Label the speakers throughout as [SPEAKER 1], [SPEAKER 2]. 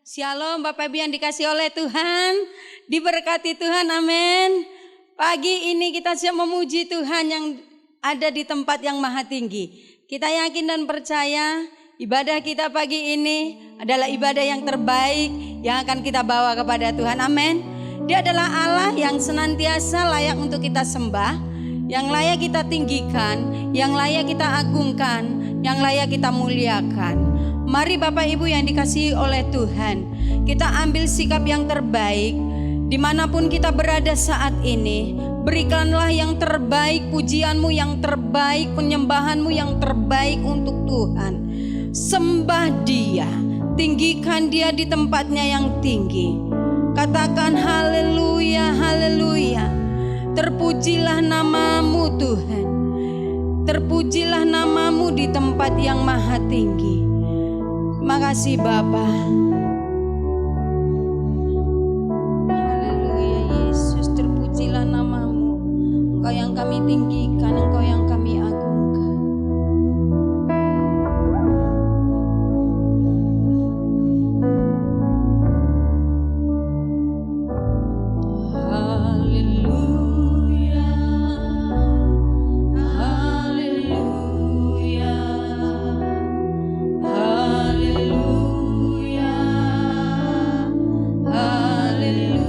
[SPEAKER 1] Shalom Bapak Ibu yang dikasih oleh Tuhan, diberkati Tuhan, amin. Pagi ini kita siap memuji Tuhan yang ada di tempat yang maha tinggi. Kita yakin dan percaya ibadah kita pagi ini adalah ibadah yang terbaik yang akan kita bawa kepada Tuhan, amin. Dia adalah Allah yang senantiasa layak untuk kita sembah, yang layak kita tinggikan, yang layak kita agungkan, yang layak kita muliakan. Mari Bapak Ibu yang dikasihi oleh Tuhan, kita ambil sikap yang terbaik dimanapun kita berada saat ini. Berikanlah yang terbaik, pujianmu yang terbaik, penyembahanmu yang terbaik untuk Tuhan. Sembah Dia, tinggikan Dia di tempatnya yang tinggi. Katakan haleluya, haleluya. Terpujilah namamu Tuhan, terpujilah namamu di tempat yang maha tinggi. Makasih Bapa. Haleluya Yesus, terpujilah namamu. Engkau yang kami tinggikan, Engkau yang kami agungkan. Haleluya, haleluya. Hallelujah, hallelujah.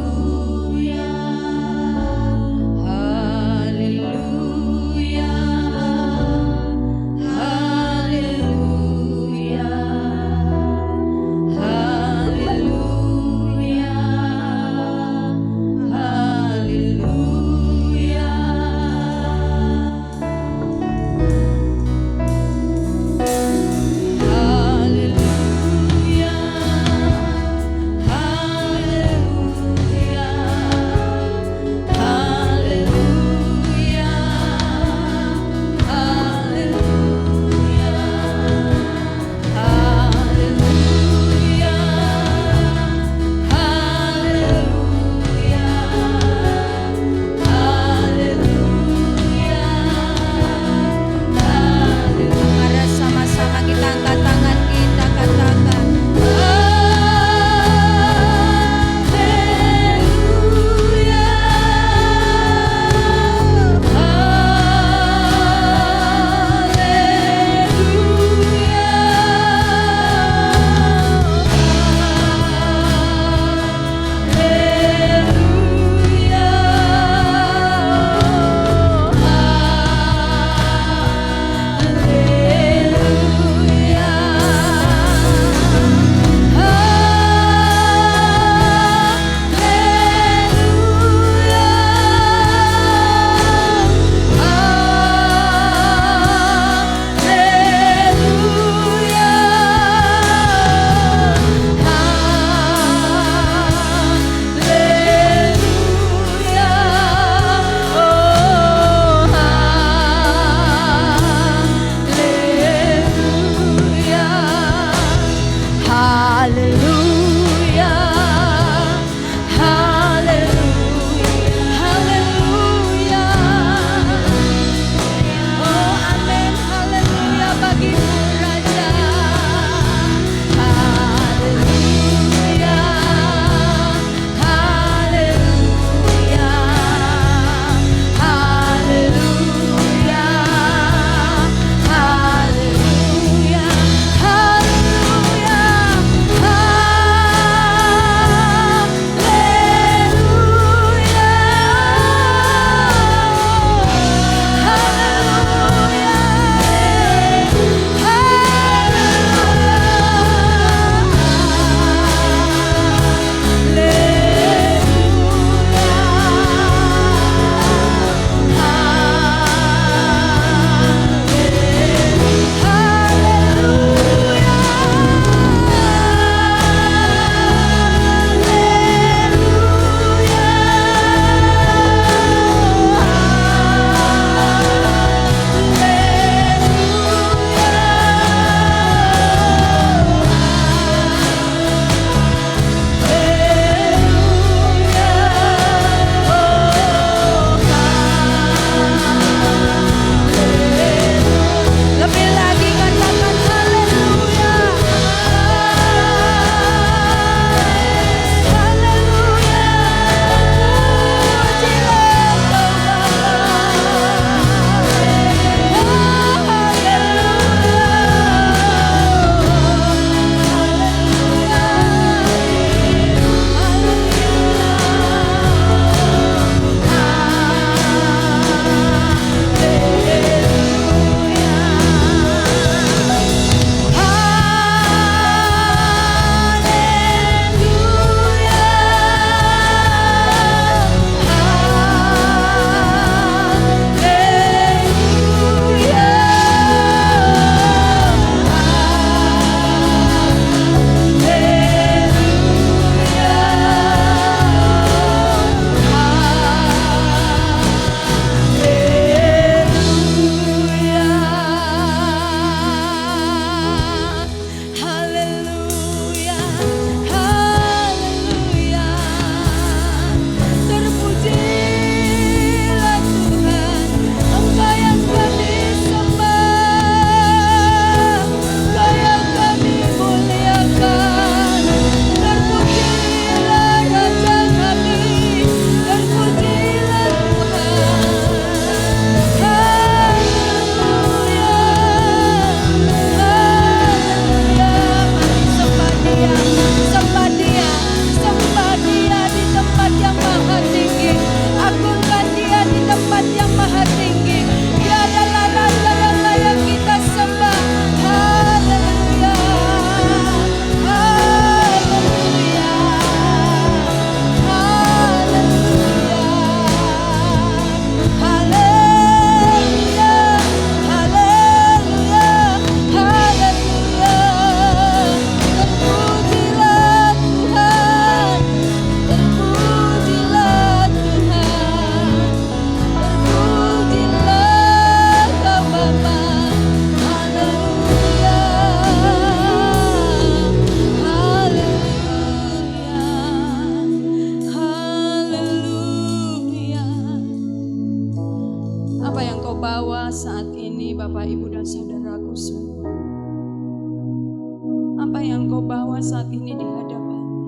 [SPEAKER 2] hadapan-Nya.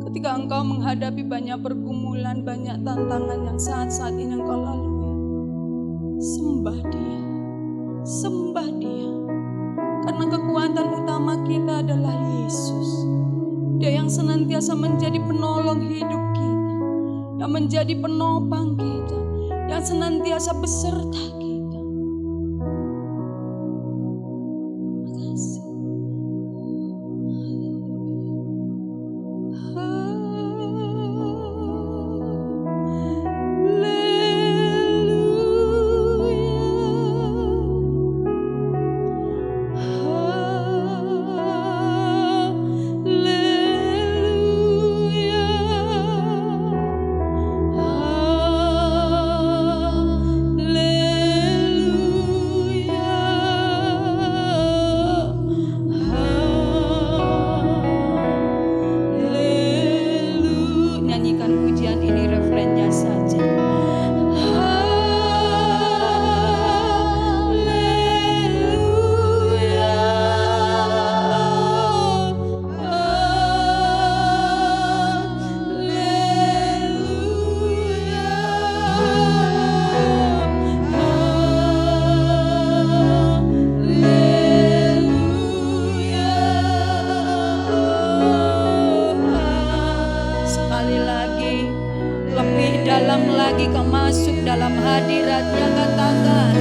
[SPEAKER 2] Ketika engkau menghadapi banyak pergumulan, banyak tantangan yang saat-saat ini engkau lalui, sembah Dia, sembah Dia. Karena kekuatan utama kita adalah Yesus. Dia yang senantiasa menjadi penolong hidup kita, yang menjadi penopang kita, yang senantiasa beserta kita. Makasih. Dalam hadirat-Nya katakan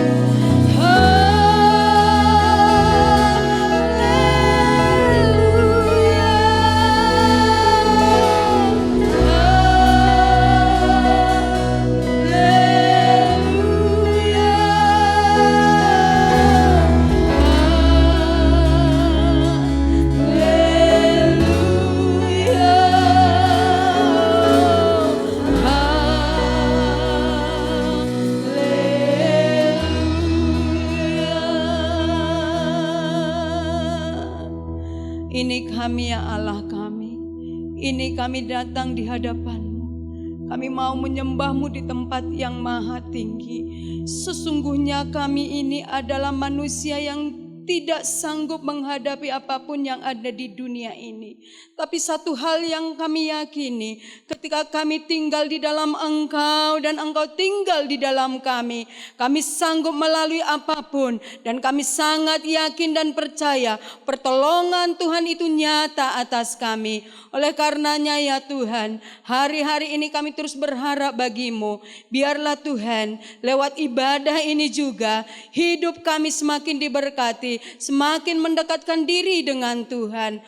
[SPEAKER 2] ini kami ya Allah kami, ini kami datang di hadapan-Mu. Kami mau menyembah-Mu di tempat yang maha tinggi. Sesungguhnya kami ini adalah manusia yang tidak sanggup menghadapi apapun yang ada di dunia ini. Tapi satu hal yang kami yakini, ketika kami tinggal di dalam Engkau dan Engkau tinggal di dalam kami sanggup melalui apapun. Dan kami sangat yakin dan percaya pertolongan Tuhan itu nyata atas kami. Oleh karenanya ya Tuhan, hari-hari ini kami terus berharap bagi-Mu. Biarlah Tuhan, lewat ibadah ini juga, hidup kami semakin diberkati, semakin mendekatkan diri dengan Tuhan.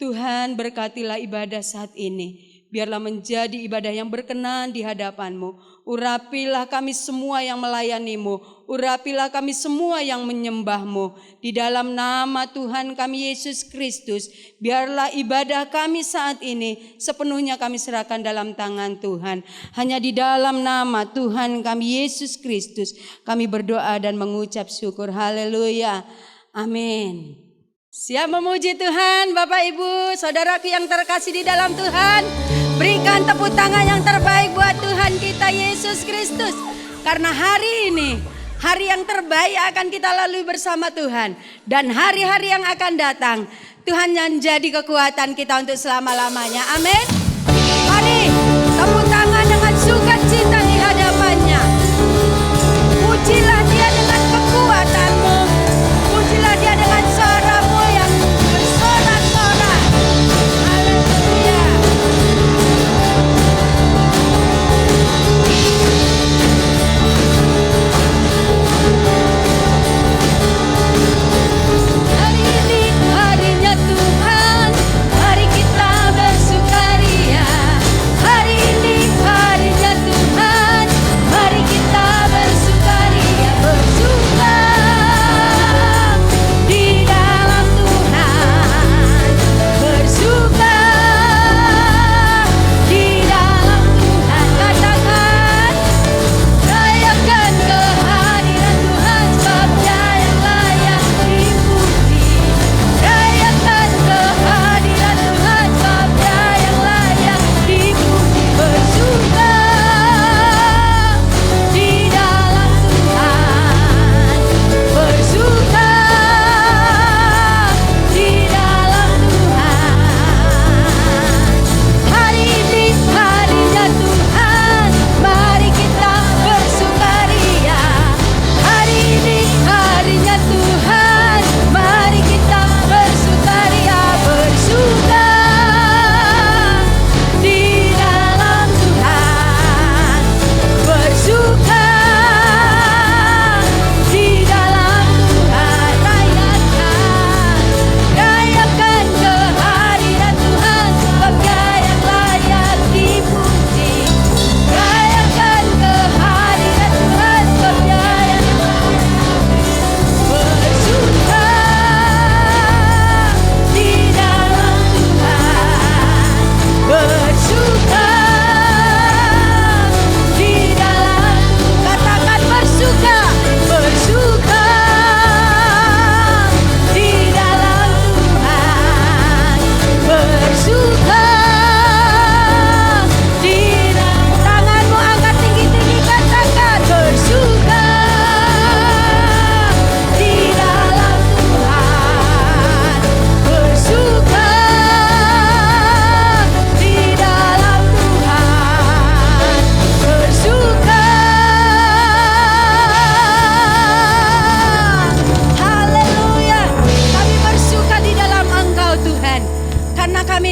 [SPEAKER 2] Tuhan, berkatilah ibadah saat ini. Biarlah menjadi ibadah yang berkenan di hadapan-Mu. Urapilah kami semua yang melayani-Mu. Urapilah kami semua yang menyembah-Mu. Di dalam nama Tuhan kami Yesus Kristus, biarlah ibadah kami saat ini sepenuhnya kami serahkan dalam tangan Tuhan. Hanya di dalam nama Tuhan kami Yesus Kristus kami berdoa dan mengucap syukur. Haleluya. Amin. Siap memuji Tuhan, Bapak Ibu, saudaraku yang terkasih di dalam Tuhan. Berikan tepuk tangan yang terbaik buat Tuhan kita Yesus Kristus. Karena hari ini, hari yang terbaik akan kita lalui bersama Tuhan. Dan hari-hari yang akan datang, Tuhan yang jadi kekuatan kita untuk selama-lamanya. Amin. Mari, tepuk tangan dengan sukacita di hadapan-Nya. Pujilah Dia dengan kekuatan-Mu. Pujilah Dia dengan suara-Mu yang bersorak-sorak. Haleluya. Hari ini harinya Tuhan, mari kita bersukaria. Hari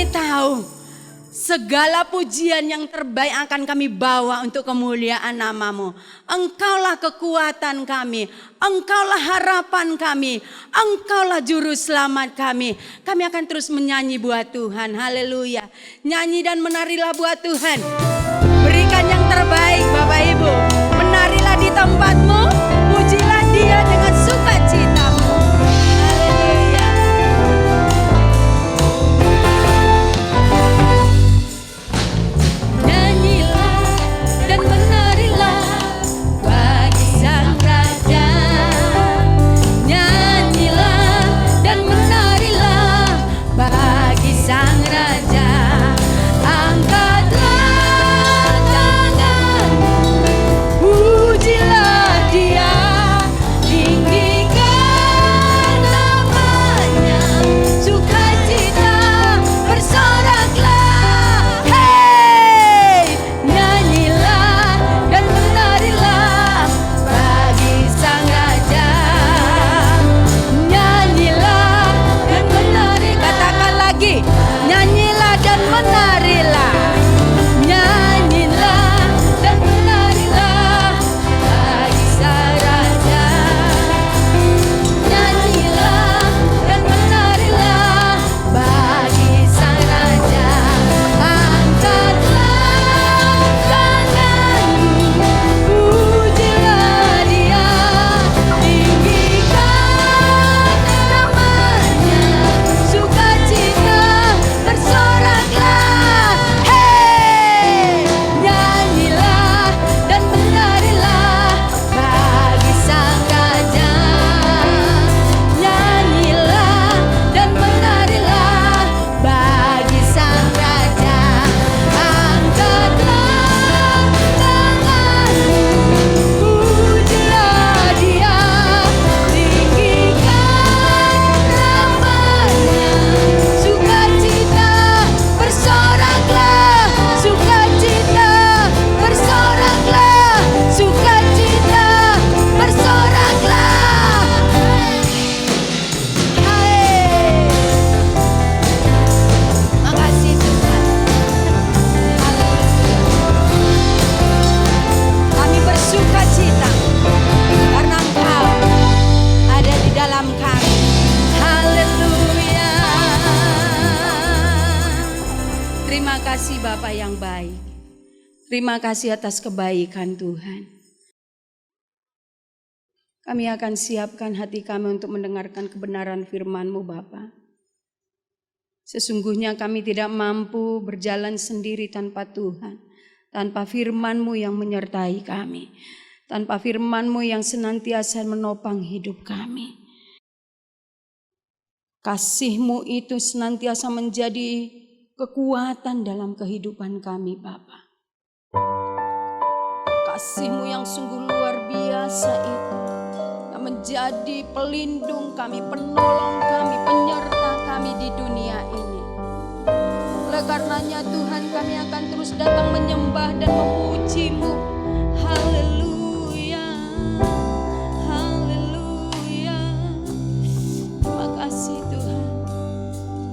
[SPEAKER 1] kami tahu segala pujian yang terbaik akan kami bawa untuk kemuliaan nama-Mu. Engkaulah kekuatan kami, Engkaulah harapan kami, Engkaulah juru selamat kami. Kami akan terus menyanyi buat Tuhan, haleluya. Nyanyi dan menarilah buat Tuhan. Berikan yang terbaik Bapak Ibu. Menarilah di tempatmu, pujilah Dia dengan sukacitamu. Haleluya. Nyanyilah dan menarilah bagi Sang Raja. Nyanyilah dan menarilah bagi Sang Raja. Angkatlah pujilah Dia, tinggikan namanya, sukacita bersoraklah. Hey, nyanyilah dan menarilah bagi Sang Raja. Nyanyilah dan menari, katakan lagi, nyanyilah dan menarilah. Nyanyilah dan menarilah bagi Sang Raja. Nyanyilah dan menarilah bagi Sang Raja. Angkatlah tanganmu, pujilah Dia, tinggikan namanya, sukacita bersoraklah. Hey, nyanyilah dan menarilah bagi Sang Raja. Nyanyilah dan menarilah bagi Sang Raja. Angkatlah tanganmu, pujilah Dia, tinggikan namanya, sukacita bersoraklah, sukacita bersoraklah, sukacita bersoraklah. Hai, makasih Tuhan. Kami bersukacita karena Engkau ada di dalam kami. Haleluya. Terima kasih Bapa yang baik. Terima kasih atas kebaikan Tuhan. Kami akan siapkan hati kami untuk mendengarkan kebenaran firman-Mu Bapa. Sesungguhnya kami tidak mampu berjalan sendiri tanpa Tuhan. Tanpa firman-Mu yang menyertai kami. Tanpa firman-Mu yang senantiasa menopang hidup kami. Kasih-Mu itu senantiasa menjadi kekuatan dalam kehidupan kami Bapa. Kasih-Mu yang sungguh luar biasa itu yang menjadi pelindung kami, penolong kami, penyerta kami di dunia ini. Oleh karenanya Tuhan, kami akan terus datang menyembah dan memuji-Mu. Haleluya, haleluya. Terima kasih Tuhan,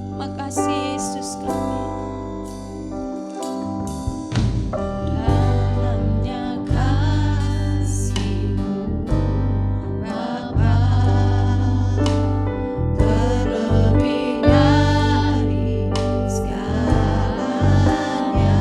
[SPEAKER 1] terima kasih Yesus kami. Dalamnya kasih-Mu Bapa, terlebih dari segalanya,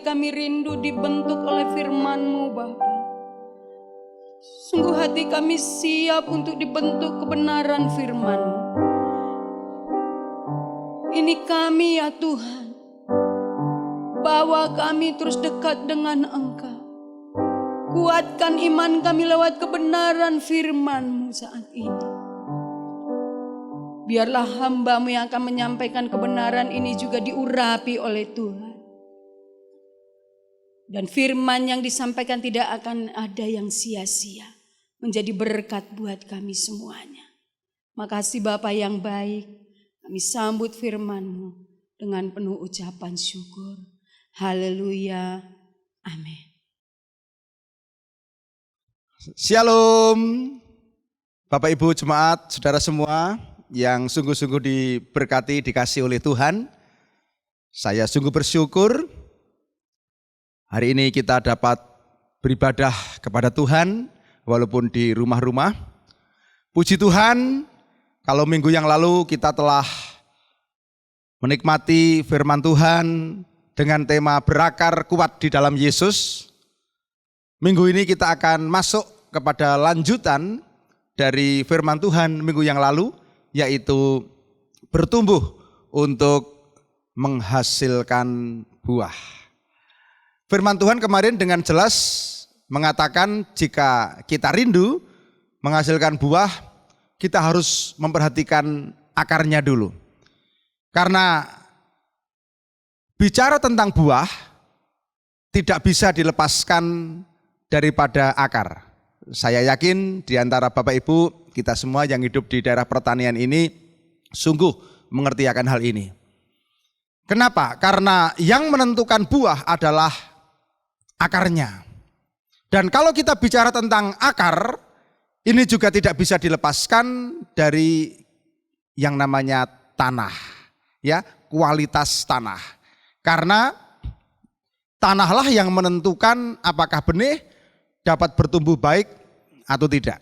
[SPEAKER 2] kami rindu dibentuk oleh firman-Mu Bapa. Sungguh hati kami siap untuk dibentuk kebenaran firman-Mu. Ini kami ya Tuhan. Bawa kami terus dekat dengan Engkau. Kuatkan iman kami lewat kebenaran firman-Mu saat ini. Biarlah hamba-Mu yang akan menyampaikan kebenaran ini juga diurapi oleh Tuhan. Dan firman yang disampaikan tidak akan ada yang sia-sia. Menjadi berkat buat kami semuanya. Makasih Bapa yang baik. Kami sambut firman-Mu dengan penuh ucapan syukur. Haleluya. Amin.
[SPEAKER 3] Shalom. Bapak Ibu jemaat, saudara semua yang sungguh-sungguh diberkati, dikasih oleh Tuhan. Saya sungguh bersyukur hari ini kita dapat beribadah kepada Tuhan walaupun di rumah-rumah. Puji Tuhan, kalau minggu yang lalu kita telah menikmati firman Tuhan dengan tema berakar kuat di dalam Yesus. Minggu ini kita akan masuk kepada lanjutan dari firman Tuhan minggu yang lalu, yaitu bertumbuh untuk menghasilkan buah. Firman Tuhan kemarin dengan jelas mengatakan jika kita rindu menghasilkan buah, kita harus memperhatikan akarnya dulu. Karena bicara tentang buah tidak bisa dilepaskan daripada akar. Saya yakin di antara Bapak Ibu kita semua yang hidup di daerah pertanian ini sungguh mengerti akan hal ini. Kenapa? Karena yang menentukan buah adalah akarnya. Dan kalau kita bicara tentang akar, ini juga tidak bisa dilepaskan dari yang namanya tanah, ya, kualitas tanah. Karena tanahlah yang menentukan apakah benih dapat bertumbuh baik atau tidak.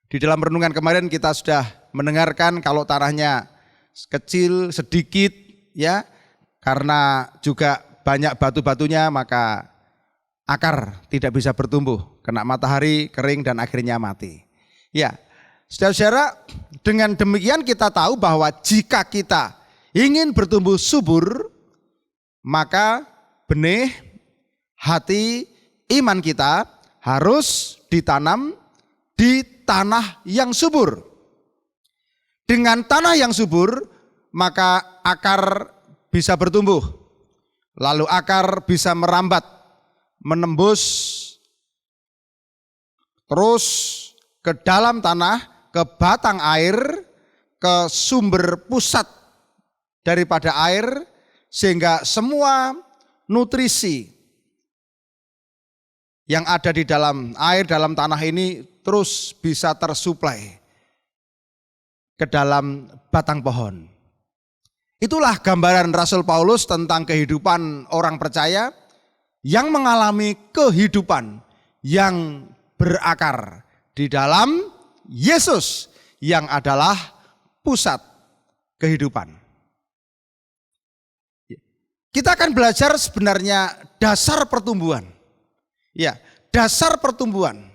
[SPEAKER 3] Di dalam renungan kemarin kita sudah mendengarkan kalau tanahnya kecil, sedikit, ya, karena juga banyak batu-batunya maka akar tidak bisa bertumbuh, kena matahari, kering dan akhirnya mati. Ya, saudara-saudara, dengan demikian kita tahu bahwa jika kita ingin bertumbuh subur, maka benih hati iman kita harus ditanam di tanah yang subur. Dengan tanah yang subur, maka akar bisa bertumbuh. Lalu akar bisa merambat, menembus terus ke dalam tanah, ke batang air, ke sumber pusat daripada air, sehingga semua nutrisi yang ada di dalam air, dalam tanah ini terus bisa tersuplai ke dalam batang pohon. Itulah gambaran Rasul Paulus tentang kehidupan orang percaya yang mengalami kehidupan yang berakar di dalam Yesus yang adalah pusat kehidupan. Kita akan belajar sebenarnya dasar pertumbuhan. Ya, dasar pertumbuhan.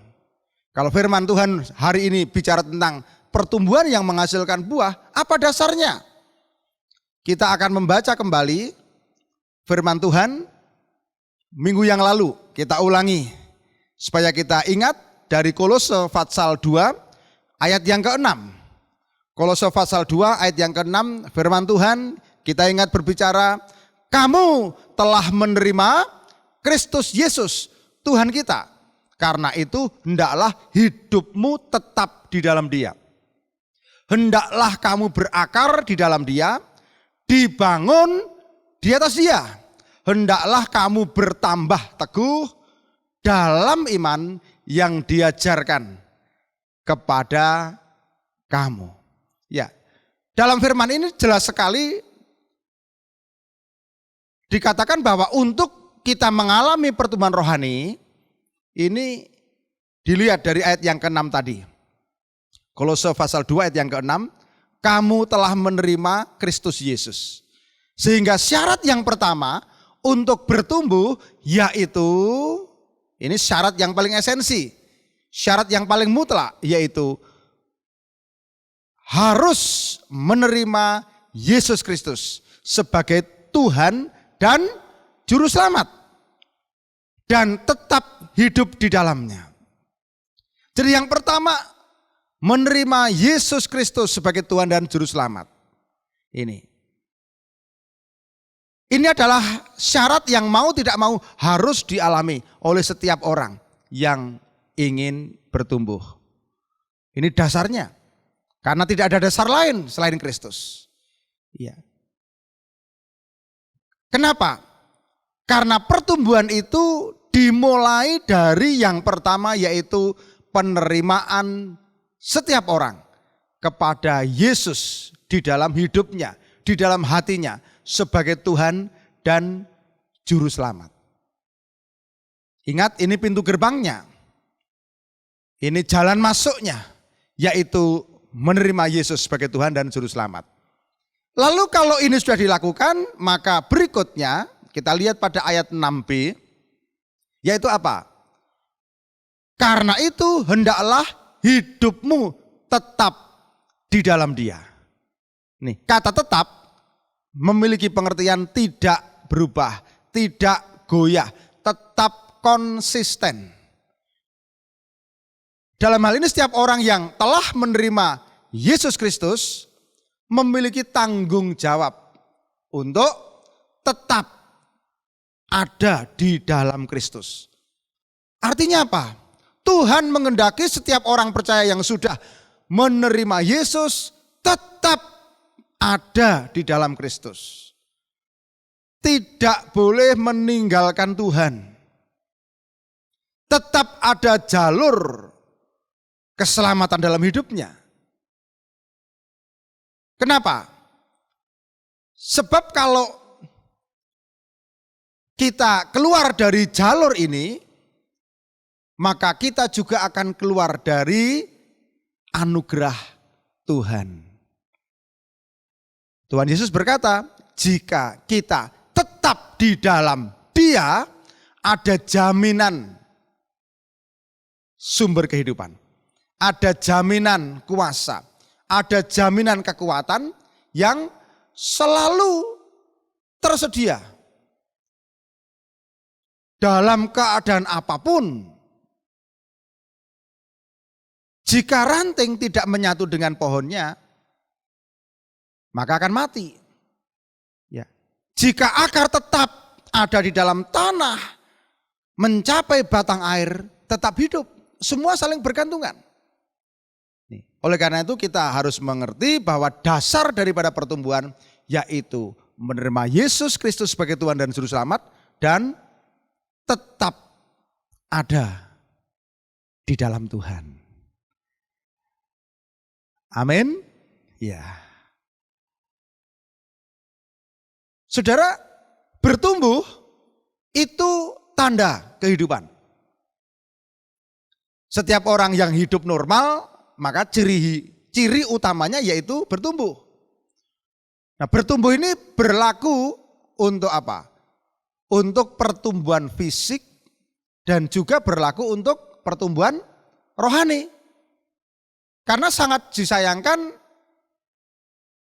[SPEAKER 3] Kalau firman Tuhan hari ini bicara tentang pertumbuhan yang menghasilkan buah, apa dasarnya? Kita akan membaca kembali firman Tuhan minggu yang lalu, kita ulangi supaya kita ingat dari Kolose pasal 2 ayat yang ke-6. Kolose pasal 2 ayat yang ke-6 firman Tuhan kita ingat berbicara, kamu telah menerima Kristus Yesus Tuhan kita. Karena itu hendaklah hidupmu tetap di dalam Dia. Hendaklah kamu berakar di dalam Dia, dibangun di atas Dia. Hendaklah kamu bertambah teguh dalam iman yang diajarkan kepada kamu. Ya, dalam firman ini jelas sekali dikatakan bahwa untuk kita mengalami pertumbuhan rohani, ini dilihat dari ayat yang ke-6 tadi. Kolose pasal 2 ayat yang ke-6, kamu telah menerima Kristus Yesus. Sehingga syarat yang pertama untuk bertumbuh yaitu, ini syarat yang paling esensi, syarat yang paling mutlak, yaitu harus menerima Yesus Kristus sebagai Tuhan dan Juru Selamat dan tetap hidup di dalamnya. Jadi yang pertama, menerima Yesus Kristus sebagai Tuhan dan Juru Selamat. Ini adalah syarat yang mau tidak mau harus dialami oleh setiap orang yang ingin bertumbuh. Ini dasarnya. Karena tidak ada dasar lain selain Kristus. Iya. Kenapa? Karena pertumbuhan itu dimulai dari yang pertama, yaitu penerimaan setiap orang kepada Yesus di dalam hidupnya, di dalam hatinya sebagai Tuhan dan Juru Selamat. Ingat, ini pintu gerbangnya. Ini jalan masuknya, yaitu menerima Yesus sebagai Tuhan dan Juru Selamat. Lalu kalau ini sudah dilakukan, maka berikutnya kita lihat pada ayat 6b, yaitu apa? Karena itu hendaklah hidupmu tetap di dalam Dia. Nih, kata tetap memiliki pengertian tidak berubah, tidak goyah, tetap konsisten. Dalam hal ini setiap orang yang telah menerima Yesus Kristus memiliki tanggung jawab untuk tetap ada di dalam Kristus. Artinya apa? Tuhan mengendaki setiap orang percaya yang sudah menerima Yesus tetap ada di dalam Kristus. Tidak boleh meninggalkan Tuhan. Tetap ada jalur keselamatan dalam hidupnya. Kenapa? Sebab kalau kita keluar dari jalur ini, maka kita juga akan keluar dari anugerah Tuhan. Tuhan Yesus berkata, jika kita tetap di dalam Dia, ada jaminan sumber kehidupan, ada jaminan kuasa, ada jaminan kekuatan yang selalu tersedia dalam keadaan apapun. Jika ranting tidak menyatu dengan pohonnya, maka akan mati. Ya. Jika akar tetap ada di dalam tanah, mencapai batang air, tetap hidup. Semua saling bergantungan. Oleh karena itu kita harus mengerti bahwa dasar daripada pertumbuhan yaitu menerima Yesus Kristus sebagai Tuhan dan Juru Selamat dan tetap ada di dalam Tuhan. Amin. Ya. Saudara, bertumbuh itu tanda kehidupan. Setiap orang yang hidup normal, maka ciri utamanya yaitu bertumbuh. Nah, bertumbuh ini berlaku untuk apa? Untuk pertumbuhan fisik dan juga berlaku untuk pertumbuhan rohani. Karena sangat disayangkan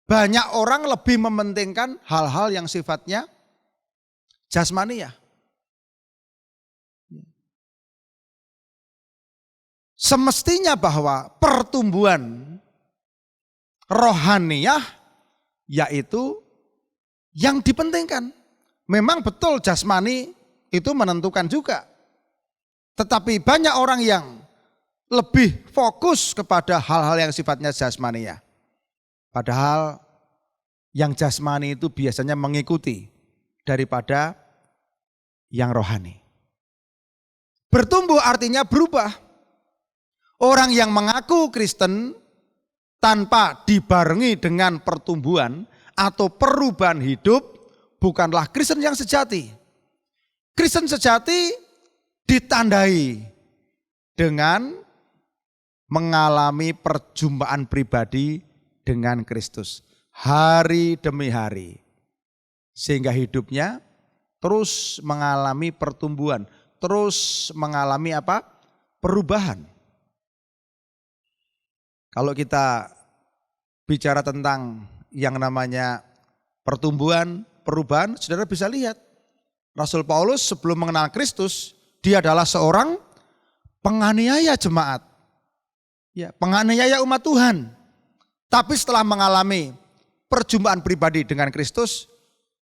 [SPEAKER 3] banyak orang lebih mementingkan hal-hal yang sifatnya jasmaniah. Semestinya bahwa pertumbuhan rohaniah yaitu yang dipentingkan. Memang betul jasmani itu menentukan juga. Tetapi banyak orang yang lebih fokus kepada hal-hal yang sifatnya jasmaniah. Padahal yang jasmani itu biasanya mengikuti daripada yang rohani. Bertumbuh artinya berubah. Orang yang mengaku Kristen tanpa dibarengi dengan pertumbuhan atau perubahan hidup bukanlah Kristen yang sejati. Kristen sejati ditandai dengan mengalami perjumpaan pribadi dengan Kristus hari demi hari. Sehingga hidupnya terus mengalami pertumbuhan, terus mengalami apa? Perubahan. Kalau kita bicara tentang yang namanya pertumbuhan, perubahan, saudara bisa lihat. Rasul Paulus sebelum mengenal Kristus, dia adalah seorang penganiaya jemaat. Ya, penganiaya umat Tuhan. Tapi setelah mengalami perjumpaan pribadi dengan Kristus,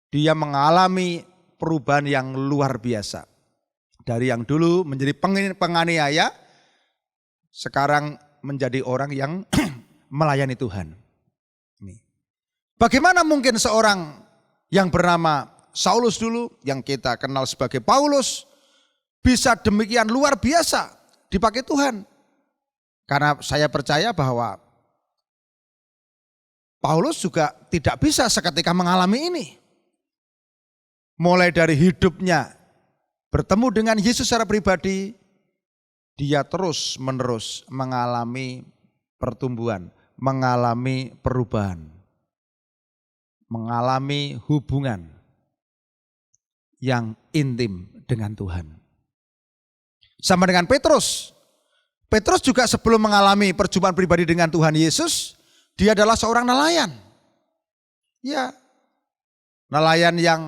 [SPEAKER 3] dia mengalami perubahan yang luar biasa. Dari yang dulu menjadi penganiaya, sekarang menjadi orang yang melayani Tuhan. Bagaimana mungkin seorang yang bernama Saulus dulu, yang kita kenal sebagai Paulus, bisa demikian luar biasa dipakai Tuhan? Karena saya percaya bahwa Paulus juga tidak bisa seketika mengalami ini. Mulai dari hidupnya bertemu dengan Yesus secara pribadi, dia terus menerus mengalami pertumbuhan, mengalami perubahan, mengalami hubungan yang intim dengan Tuhan. Sama dengan Petrus. Petrus juga sebelum mengalami perjumpaan pribadi dengan Tuhan Yesus, dia adalah seorang nelayan. Ya, nelayan yang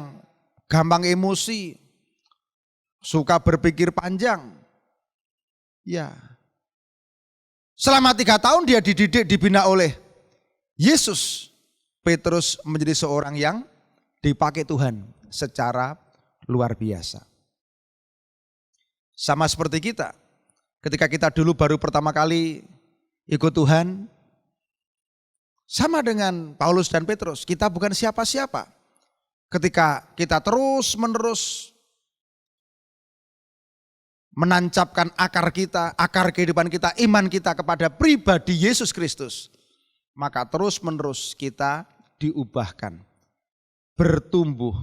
[SPEAKER 3] gampang emosi, suka berpikir panjang. Ya, selama 3 tahun dia dididik, dibina oleh Yesus. Petrus menjadi seorang yang dipakai Tuhan secara luar biasa. Sama seperti kita. Ketika kita dulu baru pertama kali ikut Tuhan, sama dengan Paulus dan Petrus, kita bukan siapa-siapa. Ketika kita terus-menerus menancapkan akar kita, akar kehidupan kita, iman kita kepada pribadi Yesus Kristus, maka terus-menerus kita diubahkan, bertumbuh,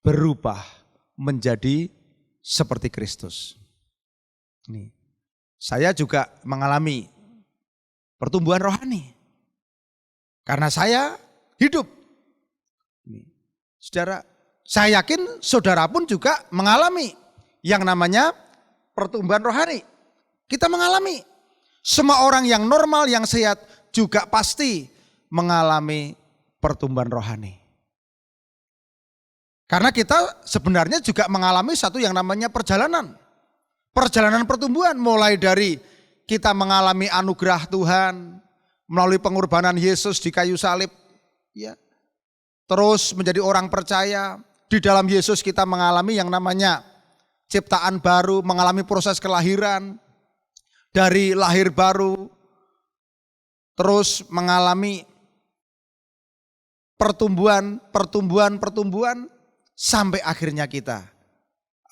[SPEAKER 3] berubah menjadi seperti Kristus. Nih, saya juga mengalami pertumbuhan rohani karena saya hidup. Nih, saudara, saya yakin saudara pun juga mengalami yang namanya pertumbuhan rohani. Kita mengalami. Semua orang yang normal, yang sehat juga pasti mengalami pertumbuhan rohani. Karena kita sebenarnya juga mengalami satu yang namanya perjalanan. Perjalanan pertumbuhan mulai dari kita mengalami anugerah Tuhan melalui pengorbanan Yesus di kayu salib. Ya. Terus menjadi orang percaya. Di dalam Yesus kita mengalami yang namanya ciptaan baru, mengalami proses kelahiran. Dari lahir baru. Terus mengalami pertumbuhan. Sampai akhirnya kita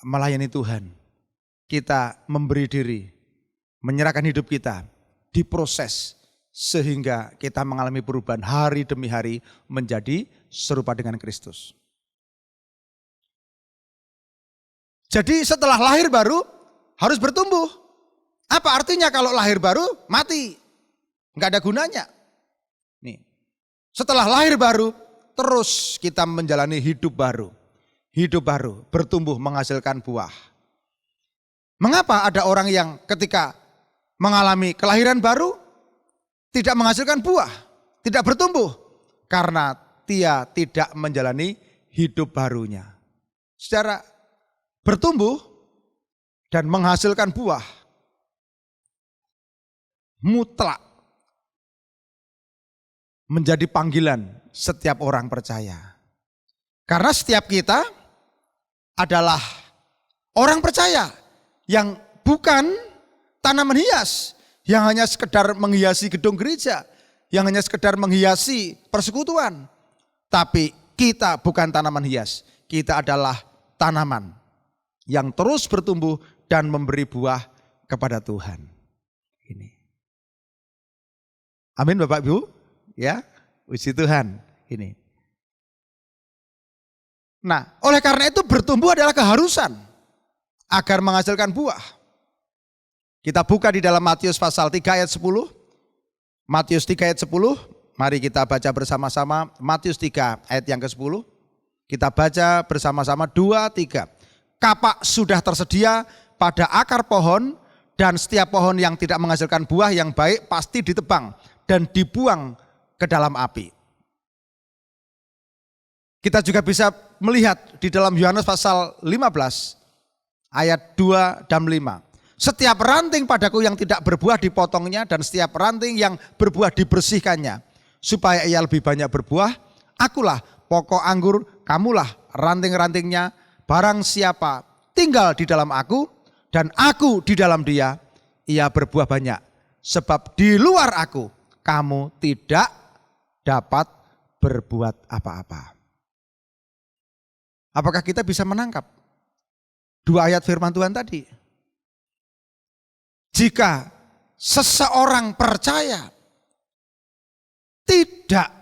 [SPEAKER 3] melayani Tuhan. Kita memberi diri, menyerahkan hidup kita, diproses sehingga kita mengalami perubahan hari demi hari menjadi serupa dengan Kristus. Jadi setelah lahir baru harus bertumbuh. Apa artinya kalau lahir baru mati? Enggak ada gunanya. Nih, setelah lahir baru terus kita menjalani hidup baru. Hidup baru, bertumbuh, menghasilkan buah. Mengapa ada orang yang ketika mengalami kelahiran baru tidak menghasilkan buah, tidak bertumbuh? Karena dia tidak menjalani hidup barunya. Secara bertumbuh dan menghasilkan buah mutlak menjadi panggilan setiap orang percaya. Karena setiap kita adalah orang percaya yang bukan tanaman hias, yang hanya sekedar menghiasi gedung gereja, yang hanya sekedar menghiasi persekutuan. Tapi kita bukan tanaman hias, kita adalah tanaman yang terus bertumbuh dan memberi buah kepada Tuhan. Ini. Amin Bapak Ibu, ya, puji Tuhan. Ini. Nah, oleh karena itu bertumbuh adalah keharusan agar menghasilkan buah. Kita buka di dalam Matius pasal 3 ayat 10. Matius 3 ayat 10, mari kita baca bersama-sama Matius 3 ayat yang ke-10. Kita baca bersama-sama 2, 3. Kapak sudah tersedia pada akar pohon dan setiap pohon yang tidak menghasilkan buah yang baik pasti ditebang dan dibuang ke dalam api. Kita juga bisa melihat di dalam Yohanes pasal 15 ayat 2 dan 5. Setiap ranting padaku yang tidak berbuah dipotongnya dan setiap ranting yang berbuah dibersihkannya. Supaya ia lebih banyak berbuah, akulah pokok anggur, kamulah ranting-rantingnya. Barang siapa tinggal di dalam aku dan aku di dalam dia, ia berbuah banyak. Sebab di luar aku kamu tidak dapat berbuat apa-apa. Apakah kita bisa menangkap 2 ayat firman Tuhan tadi? Jika seseorang percaya tidak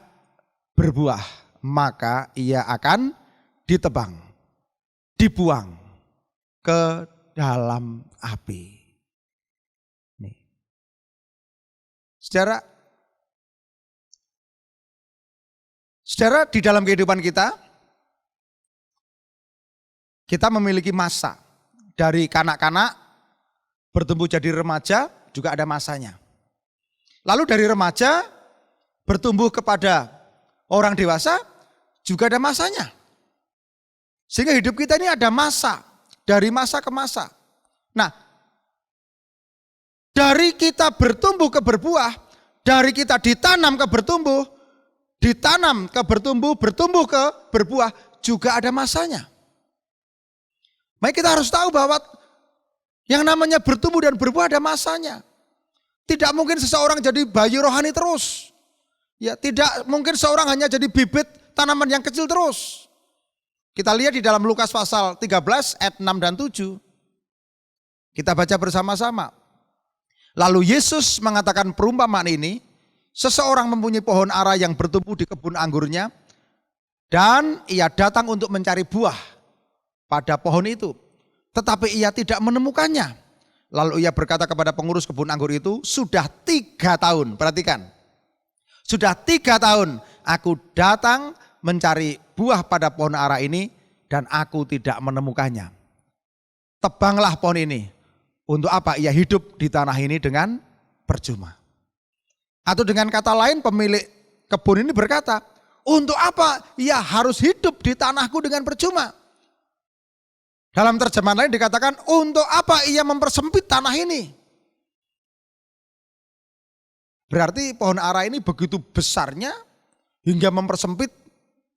[SPEAKER 3] berbuah, maka ia akan ditebang, dibuang ke dalam api. Nih. Saudara, di dalam kehidupan kita memiliki masa. Dari kanak-kanak bertumbuh jadi remaja juga ada masanya. Lalu dari remaja bertumbuh kepada orang dewasa juga ada masanya. Sehingga hidup kita ini ada masa, dari masa ke masa. Nah, dari kita bertumbuh ke berbuah, dari kita ditanam ke bertumbuh, bertumbuh ke berbuah juga ada masanya. Maka kita harus tahu bahwa yang namanya bertumbuh dan berbuah ada masanya. Tidak mungkin seseorang jadi bayi rohani terus. Ya, tidak mungkin seorang hanya jadi bibit tanaman yang kecil terus. Kita lihat di dalam Lukas pasal 13 ayat 6 dan 7. Kita baca bersama-sama. Lalu Yesus mengatakan perumpamaan ini, seseorang mempunyai pohon ara yang bertumbuh di kebun anggurnya dan ia datang untuk mencari buah pada pohon itu, tetapi ia tidak menemukannya. Lalu ia berkata kepada pengurus kebun anggur itu, sudah 3 tahun, perhatikan. Sudah 3 tahun aku datang mencari buah pada pohon ara ini dan aku tidak menemukannya. Tebanglah pohon ini. Untuk apa ia hidup di tanah ini dengan percuma. Atau dengan kata lain pemilik kebun ini berkata, untuk apa ia harus hidup di tanahku dengan percuma. Dalam terjemahan lain dikatakan, untuk apa ia mempersempit tanah ini? Berarti pohon ara ini begitu besarnya hingga mempersempit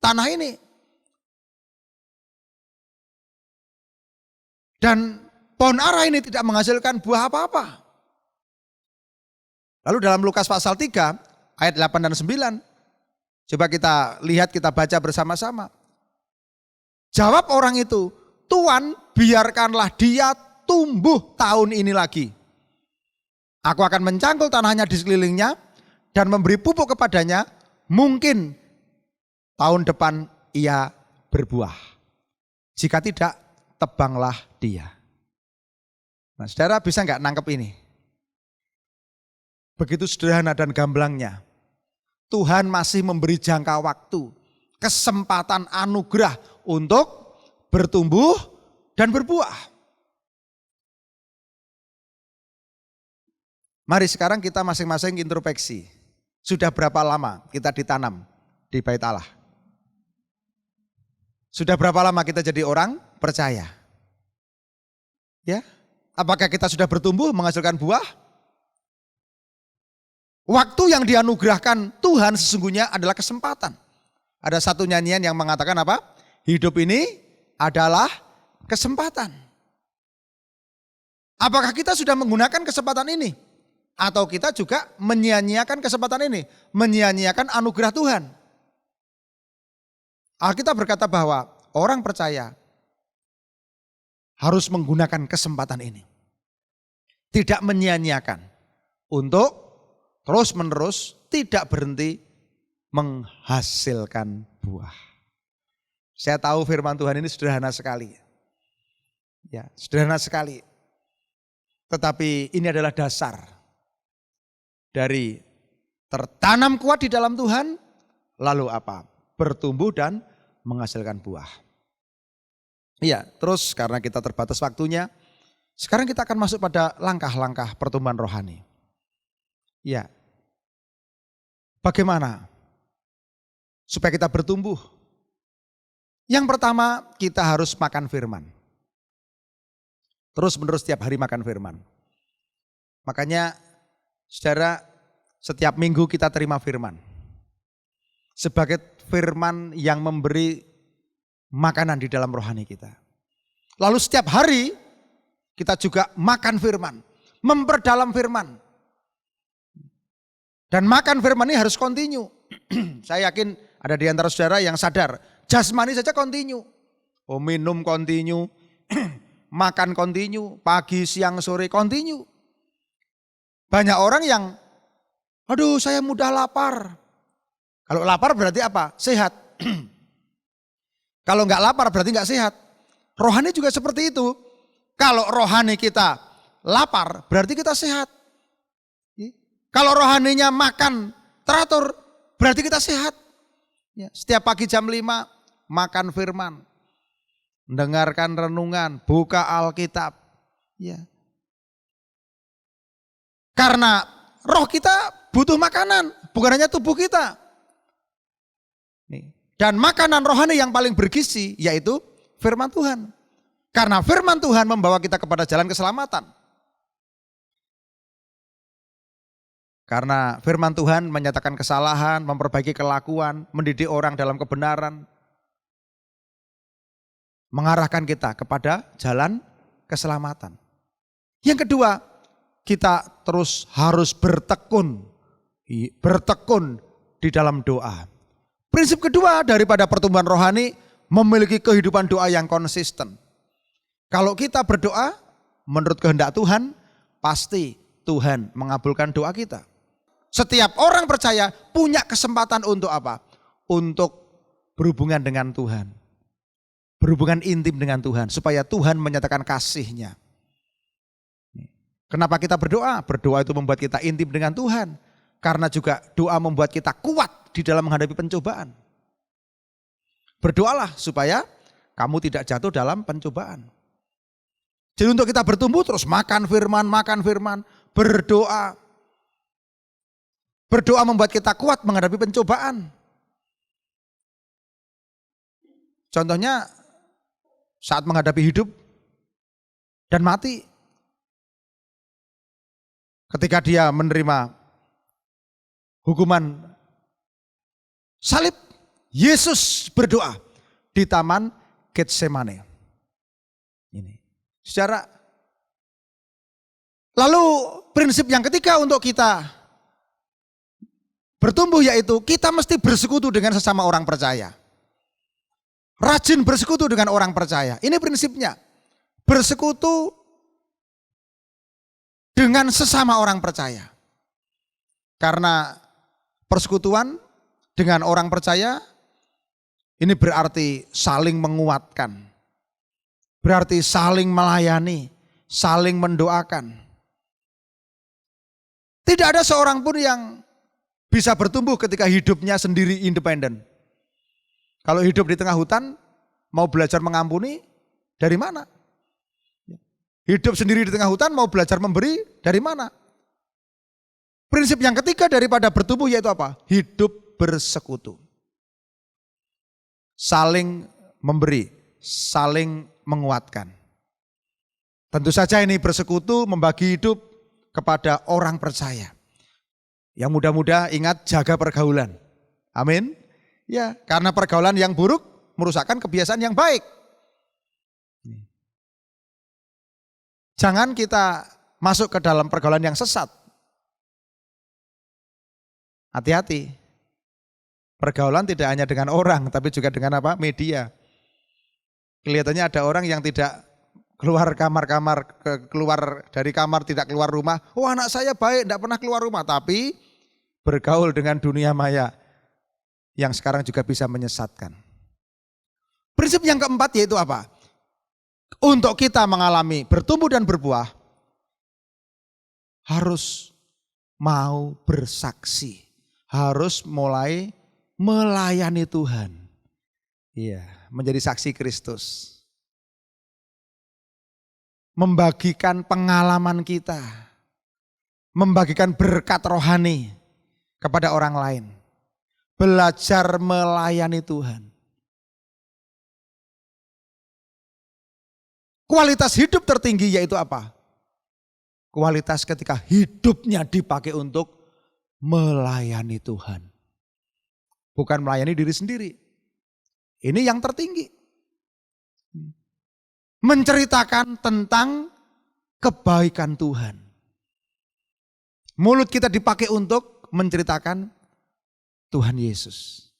[SPEAKER 3] tanah ini. Dan pohon ara ini tidak menghasilkan buah apa-apa. Lalu dalam Lukas pasal 3 ayat 8 dan 9. Coba kita lihat, kita baca bersama-sama. Jawab orang itu, Tuhan, biarkanlah dia tumbuh tahun ini lagi. Aku akan mencangkul tanahnya di sekelilingnya dan memberi pupuk kepadanya. Mungkin tahun depan ia berbuah. Jika tidak, tebanglah dia. Nah, saudara bisa nggak nangkep ini? Begitu sederhana dan gamblangnya. Tuhan masih memberi jangka waktu, kesempatan anugerah untuk bertumbuh dan berbuah. Mari sekarang kita masing-masing introspeksi. Sudah berapa lama kita ditanam di Bait Allah? Sudah berapa lama kita jadi orang percaya? Ya, apakah kita sudah bertumbuh menghasilkan buah? Waktu yang dianugerahkan Tuhan sesungguhnya adalah kesempatan. Ada satu nyanyian yang mengatakan apa? Hidup ini adalah kesempatan. Apakah kita sudah menggunakan kesempatan ini? Atau kita juga menyia-nyiakan kesempatan ini? Menyia-nyiakan anugerah Tuhan. Alkitab berkata bahwa orang percaya harus menggunakan kesempatan ini. Tidak menyia-nyiakan. Untuk terus-menerus tidak berhenti menghasilkan buah. Saya tahu firman Tuhan ini sederhana sekali. Ya, sederhana sekali. Tetapi ini adalah dasar dari tertanam kuat di dalam Tuhan, lalu apa? Bertumbuh dan menghasilkan buah. Iya, terus karena kita terbatas waktunya, sekarang kita akan masuk pada langkah-langkah pertumbuhan rohani. Ya, bagaimana supaya kita bertumbuh? Yang pertama, kita harus makan firman. Terus menerus setiap hari makan firman. Makanya, saudara, setiap minggu kita terima firman. Sebagai firman yang memberi makanan di dalam rohani kita. Lalu setiap hari kita juga makan firman, memperdalam firman. Dan makan firman ini harus kontinu. Saya yakin ada di antara saudara yang sadar, jasmani saja kontinu. Oh, minum kontinu, makan kontinu, pagi, siang, sore kontinu. Banyak orang yang, aduh saya mudah lapar. Kalau lapar berarti apa? Sehat. Kalau enggak lapar berarti enggak sehat. Rohani juga seperti itu. Kalau rohani kita lapar berarti kita sehat. Kalau rohaninya makan teratur berarti kita sehat. Setiap pagi jam 5 makan firman. Mendengarkan renungan, buka Alkitab. Karena roh kita butuh makanan, bukan hanya tubuh kita. Dan makanan rohani yang paling bergizi yaitu firman Tuhan. Karena firman Tuhan membawa kita kepada jalan keselamatan. Karena firman Tuhan menyatakan kesalahan, memperbaiki kelakuan, mendidik orang dalam kebenaran. Mengarahkan kita kepada jalan keselamatan. Yang kedua, kita terus harus bertekun di dalam doa. Prinsip kedua daripada pertumbuhan rohani, memiliki kehidupan doa yang konsisten. Kalau kita berdoa menurut kehendak Tuhan, pasti Tuhan mengabulkan doa kita. Setiap orang percaya punya kesempatan untuk apa? Untuk berhubungan dengan Tuhan. Berhubungan intim dengan Tuhan, supaya Tuhan menyatakan kasih-Nya. Kenapa kita berdoa? Berdoa itu membuat kita intim dengan Tuhan. Karena juga doa membuat kita kuat di dalam menghadapi pencobaan. Berdoalah supaya kamu tidak jatuh dalam pencobaan. Jadi untuk kita bertumbuh terus makan firman, berdoa. Berdoa membuat kita kuat menghadapi pencobaan. Contohnya saat menghadapi hidup dan mati. Ketika dia menerima hukuman salib, Yesus berdoa di taman Getsemane. Ini. Secara lalu prinsip yang ketiga untuk kita bertumbuh yaitu kita mesti bersekutu dengan sesama orang percaya. Rajin bersekutu dengan orang percaya. Ini prinsipnya. Bersekutu dengan sesama orang percaya. Karena persekutuan dengan orang percaya ini berarti saling menguatkan. Berarti saling melayani, saling mendoakan. Tidak ada seorang pun yang bisa bertumbuh ketika hidupnya sendiri independen. Kalau hidup di tengah hutan, mau belajar mengampuni, dari mana? Hidup sendiri di tengah hutan, mau belajar memberi, dari mana? Prinsip yang ketiga daripada bertumbuh yaitu apa? Hidup bersekutu. Saling memberi, saling menguatkan. Tentu saja ini bersekutu, membagi hidup kepada orang percaya. Yang muda-muda ingat jaga pergaulan. Amin. Ya, karena pergaulan yang buruk merusakkan kebiasaan yang baik. Jangan kita masuk ke dalam pergaulan yang sesat. Hati-hati. Pergaulan tidak hanya dengan orang, tapi juga dengan apa? Media. Kelihatannya ada orang yang tidak keluar keluar dari kamar, tidak keluar rumah. Oh, anak saya baik, tidak pernah keluar rumah, tapi bergaul dengan dunia maya yang sekarang juga bisa menyesatkan. Prinsip yang keempat yaitu apa? Untuk kita mengalami bertumbuh dan berbuah, harus mau bersaksi, harus mulai melayani Tuhan. Iya, menjadi saksi Kristus. Membagikan pengalaman kita. Membagikan berkat rohani kepada orang lain. Belajar melayani Tuhan. Kualitas hidup tertinggi yaitu apa? Kualitas ketika hidupnya dipakai untuk melayani Tuhan. Bukan melayani diri sendiri. Ini yang tertinggi. Menceritakan tentang kebaikan Tuhan. Mulut kita dipakai untuk menceritakan Tuhan Yesus.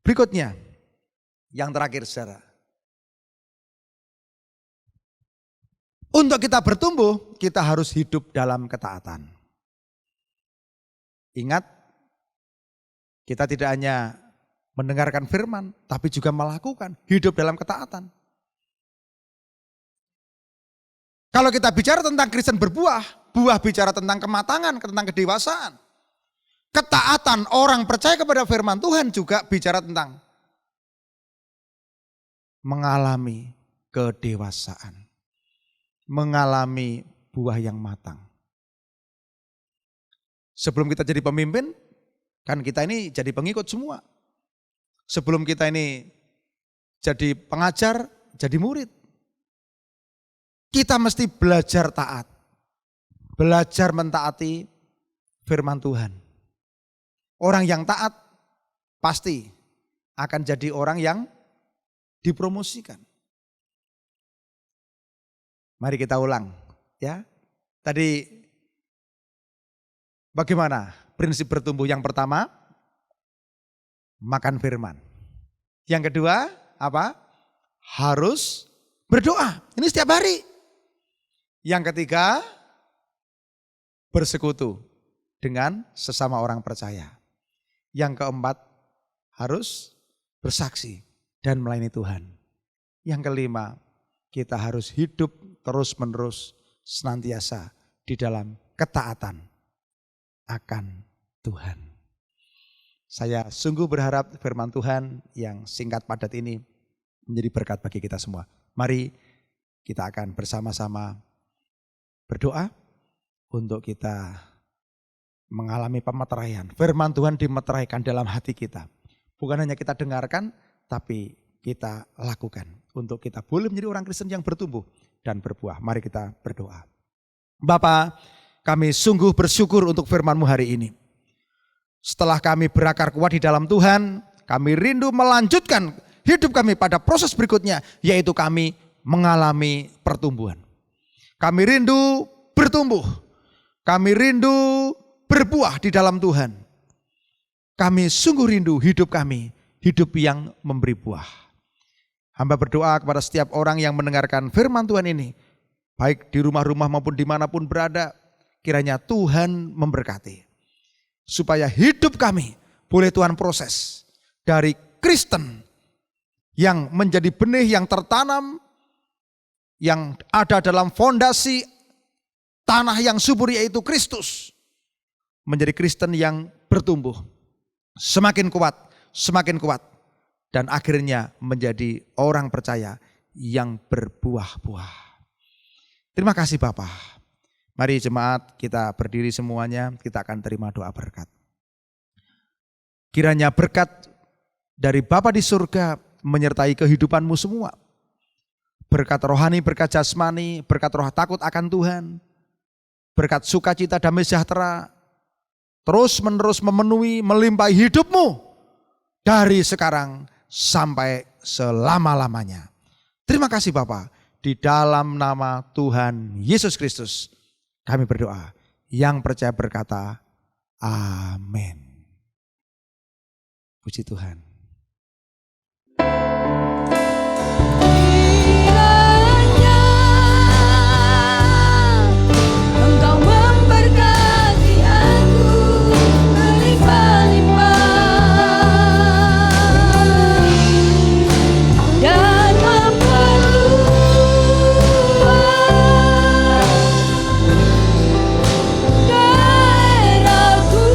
[SPEAKER 3] Berikutnya, yang terakhir saudara. Untuk kita bertumbuh, kita harus hidup dalam ketaatan. Ingat, kita tidak hanya mendengarkan firman, tapi juga melakukan, hidup dalam ketaatan. Kalau kita bicara tentang Kristen berbuah, buah bicara tentang kematangan, tentang kedewasaan. Ketaatan orang percaya kepada firman Tuhan juga bicara tentang mengalami kedewasaan. Mengalami buah yang matang. Sebelum kita jadi pemimpin, kan kita ini jadi pengikut semua. Sebelum kita ini jadi pengajar, jadi murid. Kita mesti belajar taat. Belajar mentaati firman Tuhan. Orang yang taat pasti akan jadi orang yang dipromosikan. Mari kita ulang ya. Tadi bagaimana prinsip bertumbuh? Yang pertama, makan firman. Yang kedua, apa? Harus berdoa. Ini setiap hari. Yang ketiga, bersekutu dengan sesama orang percaya. Yang keempat, harus bersaksi dan melayani Tuhan. Yang kelima, kita harus hidup terus-menerus senantiasa di dalam ketaatan akan Tuhan. Saya sungguh berharap firman Tuhan yang singkat padat ini menjadi berkat bagi kita semua. Mari kita akan bersama-sama berdoa untuk kita mengalami pemeteraian. Firman Tuhan dimeteraikan dalam hati kita. Bukan hanya kita dengarkan, tapi kita lakukan. Untuk kita boleh menjadi orang Kristen yang bertumbuh dan berbuah. Mari kita berdoa. Bapa, kami sungguh bersyukur untuk firman-Mu hari ini. Setelah kami berakar kuat di dalam Tuhan, kami rindu melanjutkan hidup kami pada proses berikutnya, yaitu kami mengalami pertumbuhan. Kami rindu bertumbuh, kami rindu berbuah di dalam Tuhan. Kami sungguh rindu hidup kami, hidup yang memberi buah. Hamba berdoa kepada setiap orang yang mendengarkan firman Tuhan ini, baik di rumah-rumah maupun dimanapun berada, kiranya Tuhan memberkati. Supaya hidup kami boleh Tuhan proses dari Kristen yang menjadi benih yang tertanam, yang ada dalam fondasi tanah yang subur yaitu Kristus, menjadi Kristen yang bertumbuh, semakin kuat, dan akhirnya menjadi orang percaya yang berbuah-buah. Terima kasih Bapak. Mari jemaat kita berdiri semuanya, kita akan terima doa berkat. Kiranya berkat dari Bapa di surga menyertai kehidupanmu semua. Berkat rohani, berkat jasmani, berkat roh takut akan Tuhan. Berkat sukacita, damai sejahtera, terus menerus memenuhi, melimpahi hidupmu. Dari sekarang sampai selama-lamanya. Terima kasih Bapa. Di dalam nama Tuhan Yesus Kristus kami berdoa. Yang percaya berkata, amin. Puji Tuhan.
[SPEAKER 2] Engkau memberkati aku berlimpah-limpah dan memperluas daerahku.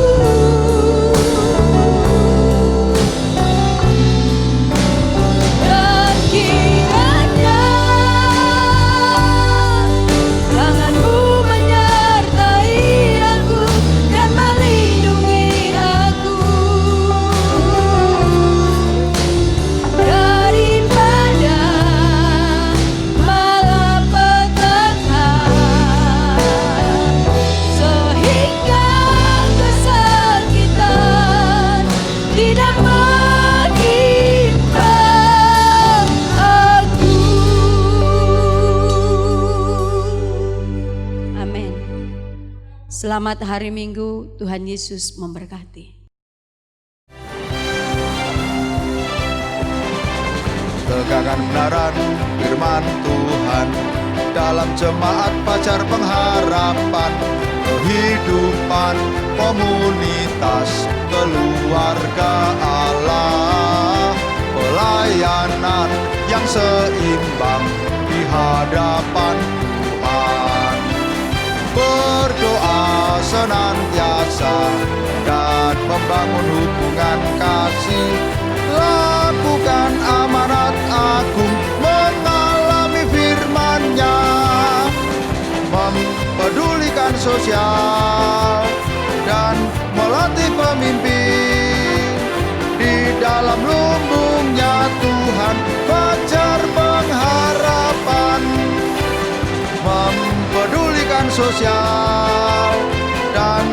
[SPEAKER 1] Selamat hari Minggu, Tuhan Yesus memberkati.
[SPEAKER 3] Tegakkan kebenaran firman Tuhan dalam jemaat pacar pengharapan, kehidupan komunitas keluarga Allah, pelayanan yang seimbang di hadapan Tuhan. Berdoa senantiasa dan membangun hubungan kasih, lakukan amanat agung, mengalami firman-Nya, mempedulikan sosial dan melatih pemimpin di dalam lumbungnya Tuhan. Fajar pengharapan, mempedulikan sosial dan